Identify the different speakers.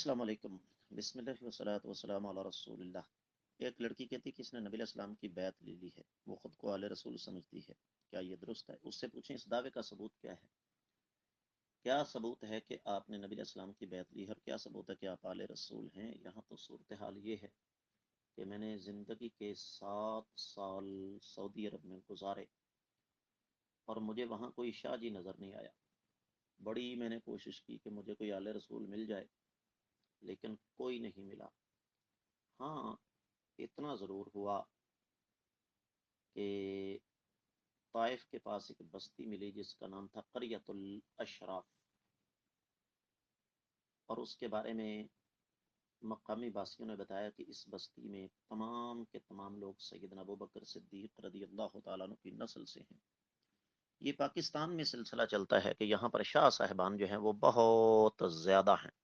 Speaker 1: السلام علیکم۔ بسم اللہ والصلاۃ والسلام علی رسول اللہ۔ ایک لڑکی کہتی کہ اس نے نبی علیہ السلام کی بیعت لے لی ہے، وہ خود کو آل رسول سمجھتی ہے، کیا یہ درست ہے؟ اس سے پوچھیں اس دعوے کا ثبوت کیا ہے؟ کیا ثبوت ہے کہ آپ نے نبی علیہ السلام کی بیعت لی ہے، اور کیا ثبوت ہے کہ آپ آل رسول ہیں؟ یہاں تو صورتحال یہ ہے کہ میں نے زندگی کے 7 سال سعودی عرب میں گزارے اور مجھے وہاں کوئی شاہ جی نظر نہیں آیا۔ بڑی میں نے کوشش کی کہ مجھے کوئی آل رسول مل جائے، لیکن کوئی نہیں ملا۔ ہاں، اتنا ضرور ہوا کہ طائف کے پاس ایک بستی ملی جس کا نام تھا قریۃ الاشراف، اور اس کے بارے میں مقامی باسیوں نے بتایا کہ اس بستی میں تمام کے تمام لوگ سیدنا ابوبکر صدیق رضی اللہ تعالیٰ عنہ کی نسل سے ہیں۔ یہ پاکستان میں سلسلہ چلتا ہے کہ یہاں پر شاہ صاحبان جو ہیں وہ بہت زیادہ ہیں،